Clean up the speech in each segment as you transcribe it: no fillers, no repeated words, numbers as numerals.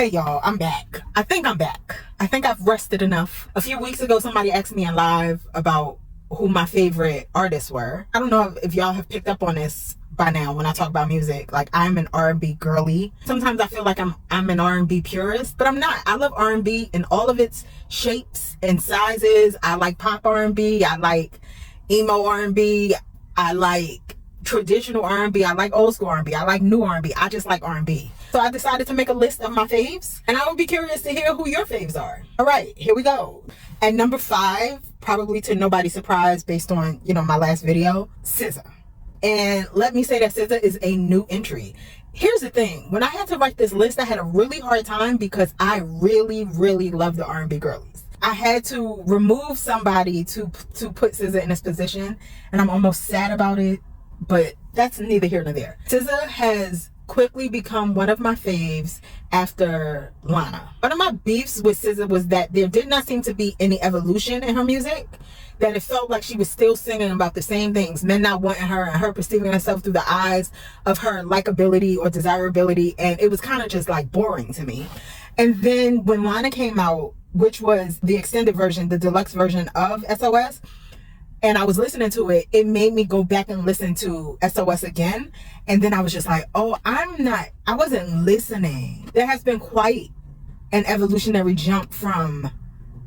Hey y'all, I'm back. I think I'm back. I think I've rested enough. A few weeks ago, somebody asked me in live about who my favorite artists were. I don't know if y'all have picked up on this by now when I talk about music. Like, I'm an R&B girly. Sometimes I feel like I'm an R&B purist, but I'm not. I love R&B in all of its shapes and sizes. I like pop R&B. I like emo R&B. I like traditional R&B. I like old school R&B. I like new R&B. I just like R&B. So I decided to make a list of my faves, and I would be curious to hear who your faves are. All right, here we go. At number 5, probably to nobody's surprise based on, my last video, SZA. And let me say that SZA is a new entry. Here's the thing. When I had to write this list, I had a really hard time because I really, really love the R&B girlies. I had to remove somebody to put SZA in this position, and I'm almost sad about it, but that's neither here nor there. SZA has quickly become one of my faves after Lana. One of my beefs with SZA was that there did not seem to be any evolution in her music, that it felt like she was still singing about the same things, men not wanting her and her perceiving herself through the eyes of her likability or desirability, and it was kind of just like boring to me. And then when Lana came out, which was the extended version, the deluxe version of SOS, and I was listening to it, it made me go back and listen to SOS again. And then I was just like, oh, I wasn't listening. There has been quite an evolutionary jump from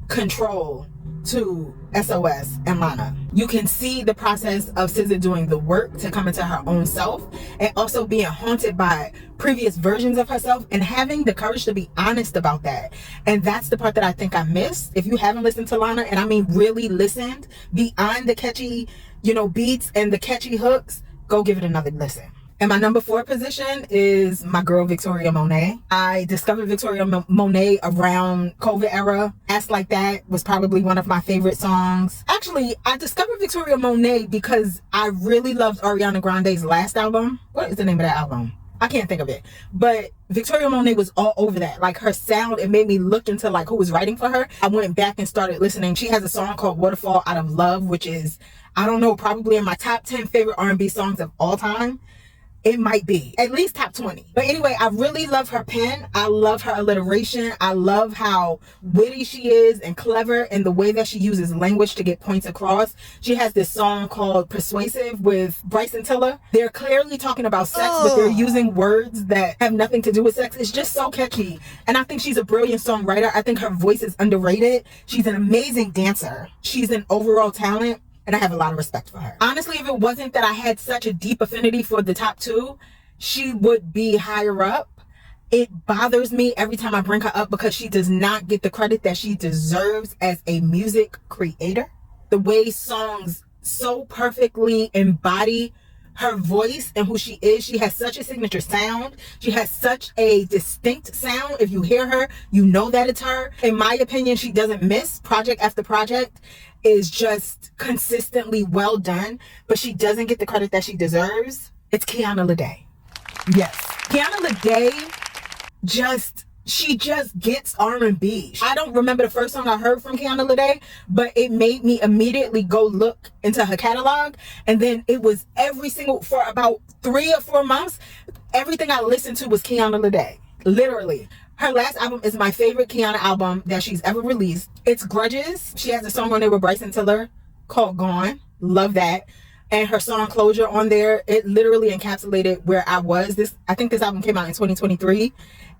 Control to SOS and Lana. You can see the process of SZA doing the work to come into her own self, and also being haunted by previous versions of herself and having the courage to be honest about that. And that's the part that I think I missed. If you haven't listened to Lana, and I mean really listened beyond the catchy, beats and the catchy hooks, go give it another listen. And my number 4 position is my girl, Victoria Monet. I discovered Victoria Monet around COVID era. Ask Like That was probably one of my favorite songs. Actually, I discovered Victoria Monet because I really loved Ariana Grande's last album. What is the name of that album? I can't think of it. But Victoria Monet was all over that. Like, her sound, it made me look into like who was writing for her. I went back and started listening. She has a song called Waterfall Out of Love, which is, I don't know, probably in my top 10 favorite R&B songs of all time. It might be at least top 20. But anyway, I really love her pen. I love her alliteration. I love how witty she is and clever in the way that she uses language to get points across. She has this song called Persuasive with Bryson Tiller. They're clearly talking about sex, but they're using words that have nothing to do with sex. It's just so catchy. And I think she's a brilliant songwriter. I think her voice is underrated. She's an amazing dancer. She's an overall talent. And I have a lot of respect for her. Honestly, if it wasn't that I had such a deep affinity for the top 2, she would be higher up. It bothers me every time I bring her up because she does not get the credit that she deserves as a music creator. The way songs so perfectly embody her voice and who she is. She has such a signature sound. She has such a distinct sound. If you hear her, you know that it's her. In my opinion, she doesn't miss. Project after project is just consistently well done, but she doesn't get the credit that she deserves. It's Kiana Lede. Yes. Kiana Lede she just gets R&B. I don't remember the first song I heard from Kiana Lede, but it made me immediately go look into her catalog. And then it was for about 3 or 4 months, everything I listened to was Kiana Lede. Literally. Her last album is my favorite Kiana album that she's ever released. It's Grudges. She has a song on there with Bryson Tiller called Gone. Love that. And her song Closure on there, it literally encapsulated where I was. I think this album came out in 2023,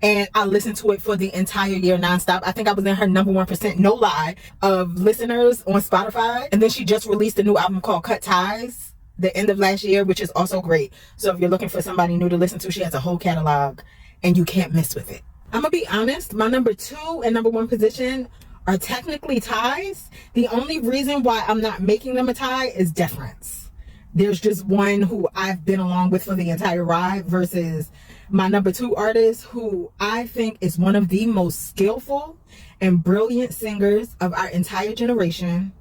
and I listened to it for the entire year nonstop. I think I was in her number 1%, no lie, of listeners on Spotify. And then she just released a new album called Cut Ties the end of last year, which is also great. So if you're looking for somebody new to listen to, she has a whole catalog and you can't miss with it. I'm gonna be honest, my number 2 and number 1 position are technically ties. The only reason why I'm not making them a tie is deference. There's just one who I've been along with for the entire ride versus my number 2 artist, who I think is one of the most skillful and brilliant singers of our entire generation.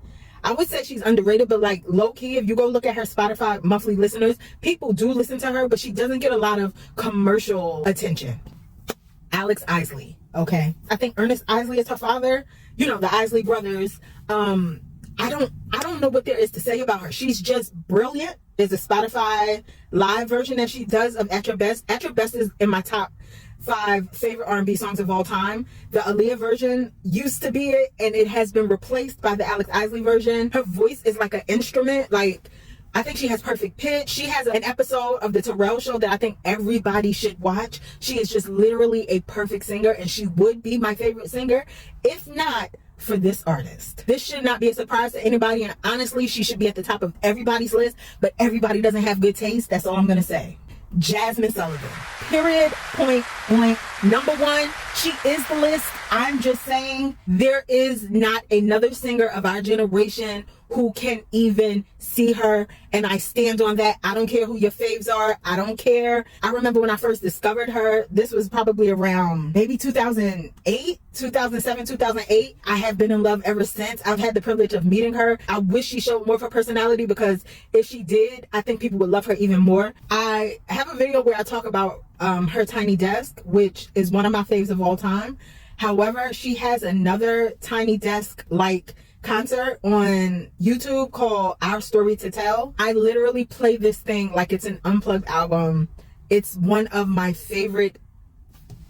I would say she's underrated, but like low-key, if you go look at her Spotify monthly listeners, people do listen to her, but she doesn't get a lot of commercial attention. Alex Isley, okay? I think Ernest Isley is her father. The Isley brothers. I don't know what there is to say about her. She's just brilliant. There's a Spotify live version that she does of At Your Best. At Your Best is in my top 5 favorite R&B songs of all time. The Aaliyah version used to be it, and it has been replaced by the Alex Isley version. Her voice is like an instrument. Like, I think she has perfect pitch. She has an episode of the Terrell Show that I think everybody should watch. She is just literally a perfect singer, and she would be my favorite singer if not for this artist. This should not be a surprise to anybody, and honestly, she should be at the top of everybody's list, but everybody doesn't have good taste. That's all I'm gonna say. Jasmine Sullivan. Period. Point blank. Number one, she is the list. I'm just saying there is not another singer of our generation who can even see her, and I stand on that. I don't care who your faves are. I don't care. I remember when I first discovered her, this was probably around maybe 2008, 2007, 2008. I have been in love ever since. I've had the privilege of meeting her. I wish she showed more of her personality, because if she did, I think people would love her even more. I have a video where I talk about her Tiny Desk, which is one of my faves of all time. However, she has another Tiny Desk like concert on YouTube called Our Story to Tell. I literally play this thing like it's an unplugged album. It's one of my favorite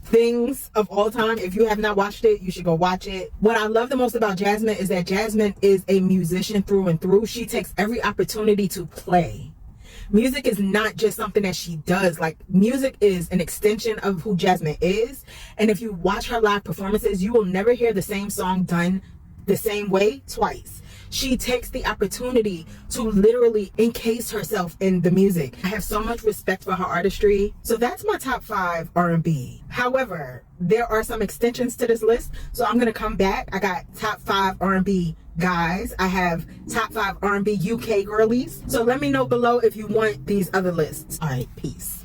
things of all time. If you have not watched it, you should go watch it. What I love the most about Jasmine is that Jasmine is a musician through and through. She takes every opportunity to play. Music is not just something that she does. Like, music is an extension of who Jasmine is. And if you watch her live performances, you will never hear the same song done the same way twice. She takes the opportunity to literally encase herself in the music. I have so much respect for her artistry. So that's my top 5 R&B. However, there are some extensions to this list, so I'm gonna come back. I got top 5 R&B guys. I have top 5 R&B UK girlies. So let me know below if you want these other lists. All right, peace.